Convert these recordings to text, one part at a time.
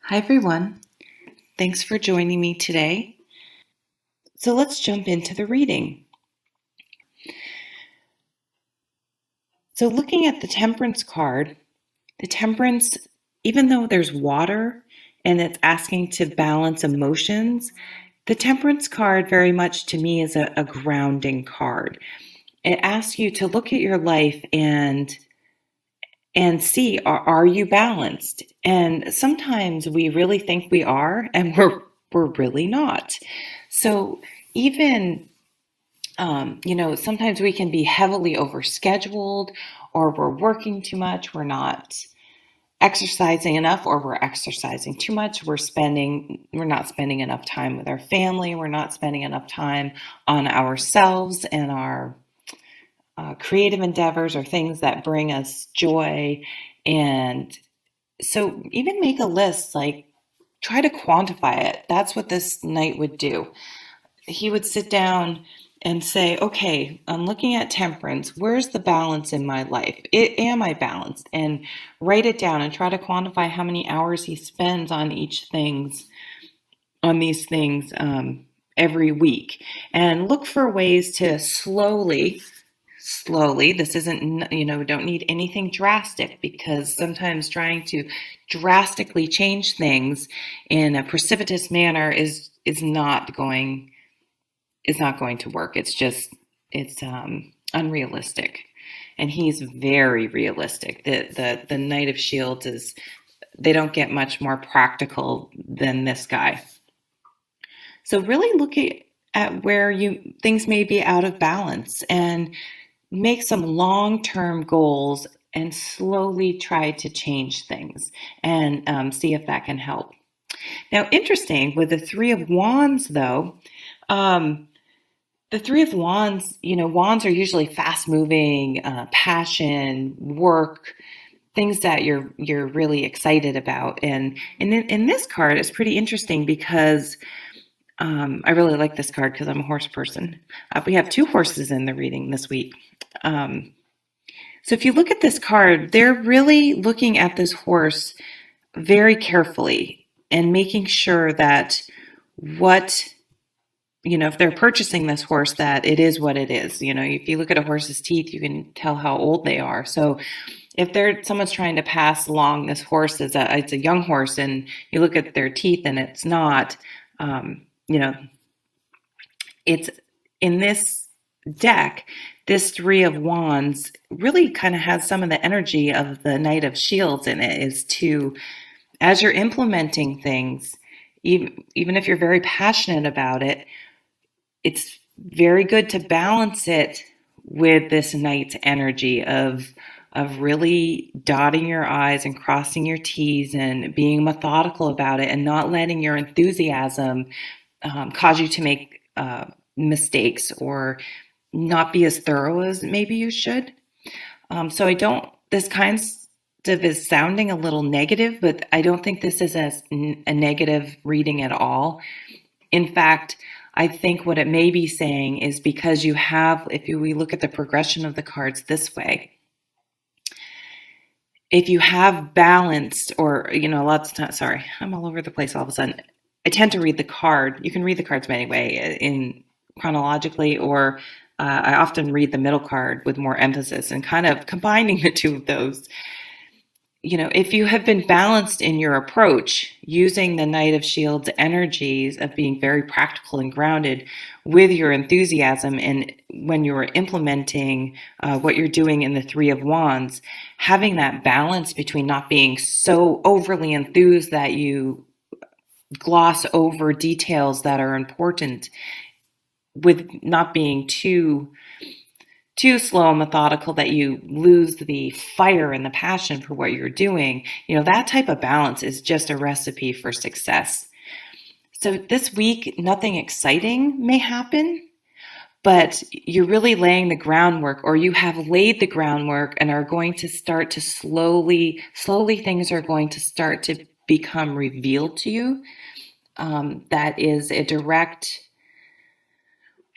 Hi, everyone. Thanks for joining me today. So let's jump into the reading. So, looking at the Temperance card, the Temperance, even though there's water and it's asking to balance emotions, the Temperance card very much to me is a grounding card. It asks you to look at your life and see, are you balanced? And sometimes we really think we are, and we're really not. So even sometimes we can be heavily overscheduled, or we're working too much, we're not exercising enough, or we're exercising too much, we're not spending enough time with our family, we're not spending enough time on ourselves and our creative endeavors or things that bring us joy. And so even make a list, like try to quantify it. That's what this knight would do. He would sit down and say, okay, I'm looking at Temperance. Where's the balance in my life? Am I balanced? And write it down and try to quantify how many hours he spends on on these things every week. And look for ways to slowly, this isn't, don't need anything drastic, because sometimes trying to drastically change things in a precipitous manner is not going to work. It's unrealistic, and he's very realistic. The Knight of Shields is, they don't get much more practical than this guy. So really look at where you things may be out of balance, and make some long-term goals and slowly try to change things, and see if that can help. Now, interesting with the Three of Wands, though. The Three of Wands, wands are usually fast-moving, passion, work, things that you're really excited about. And in this card, it's pretty interesting because I really like this card because I'm a horse person. We have two horses in the reading this week. So if you look at this card, they're really looking at this horse very carefully and making sure that what if they're purchasing this horse, that it is what it is. If you look at a horse's teeth, you can tell how old they are. So if someone's trying to pass along this horse it's a young horse, and you look at their teeth and it's not, you know, it's in this deck, this Three of Wands really kind of has some of the energy of the Knight of Shields in it, is to, as you're implementing things, even if you're very passionate about it, it's very good to balance it with this Knight's energy of really dotting your I's and crossing your T's and being methodical about it, and not letting your enthusiasm cause you to make mistakes or not be as thorough as maybe you should. So I don't, this kind of is sounding a little negative, but I don't think this is a negative reading at all. In fact, I think what it may be saying is, because we look at the progression of the cards this way, if you have balanced, or, lots of times, sorry, I'm all over the place all of a sudden. I tend to read the card. You can read the cards many ways, in chronologically, or I often read the middle card with more emphasis and kind of combining the two of those. If you have been balanced in your approach, using the Knight of Shields energies of being very practical and grounded with your enthusiasm, and when you're implementing what you're doing in the Three of Wands, having that balance between not being so overly enthused that you gloss over details that are important, with not being too slow and methodical that you lose the fire and the passion for what you're doing. That type of balance is just a recipe for success. So this week, nothing exciting may happen, but you're really laying the groundwork, or you have laid the groundwork and are going to start to slowly things are going to start to become revealed to you. That is a direct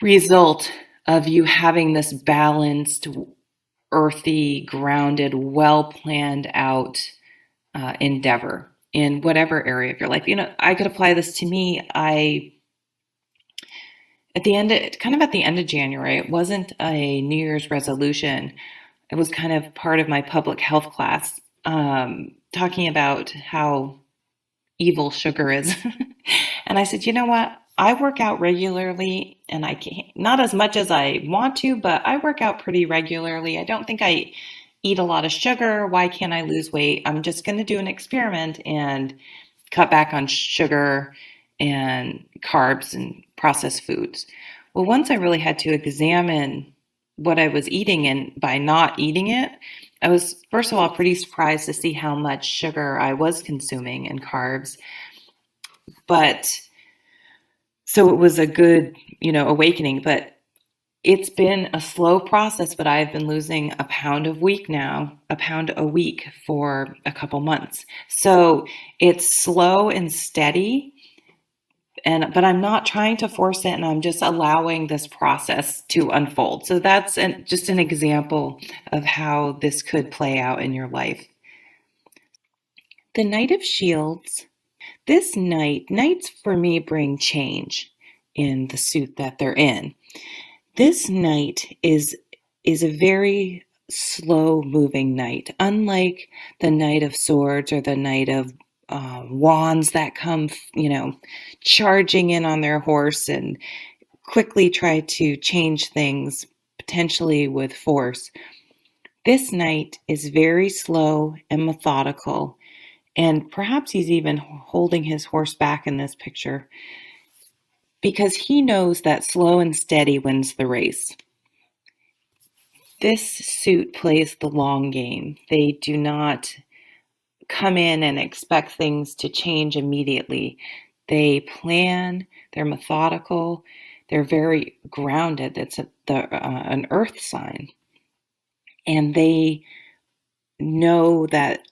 result of you having this balanced, earthy, grounded, well planned out endeavor in whatever area of your life. I could apply this to me. At the end of January, it wasn't a New Year's resolution. It was kind of part of my public health class, talking about how evil sugar is. And I said, you know what? I work out regularly, and I can't, not as much as I want to, but I work out pretty regularly. I don't think I eat a lot of sugar. Why can't I lose weight? I'm just going to do an experiment and cut back on sugar and carbs and processed foods. Well, once I really had to examine what I was eating, and by not eating it, I was, first of all, pretty surprised to see how much sugar I was consuming and carbs. But so it was a good, awakening. But it's been a slow process, but I've been losing a pound a week for a couple months. So it's slow and steady, but I'm not trying to force it, and I'm just allowing this process to unfold. So that's just an example of how this could play out in your life. The Knight of Shields. Knights for me bring change in the suit that they're in. This knight is a very slow moving knight, unlike the Knight of Swords or the Knight of Wands that come, charging in on their horse and quickly try to change things, potentially with force. This knight is very slow and methodical, and perhaps he's even holding his horse back in this picture because he knows that slow and steady wins the race. This suit plays the long game. They do not come in and expect things to change immediately. They plan, they're methodical, they're very grounded. It's an earth sign. And they know that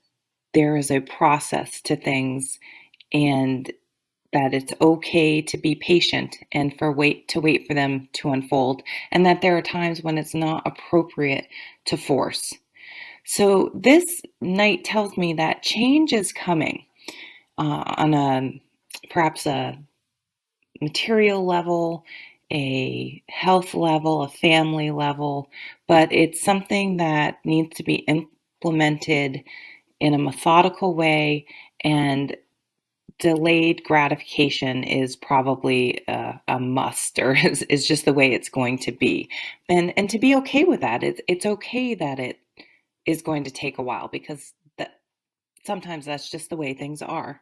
there is a process to things, and that it's okay to be patient and to wait for them to unfold, and that there are times when it's not appropriate to force. So this night tells me that change is coming on perhaps a material level, a health level, a family level, but it's something that needs to be implemented in a methodical way, and delayed gratification is probably a must, or is just the way it's going to be. And to be okay with that. It's okay that it is going to take a while, because sometimes that's just the way things are.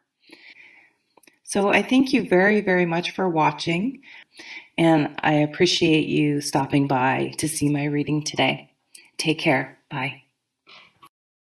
So I thank you very, very much for watching, and I appreciate you stopping by to see my reading today. Take care. Bye.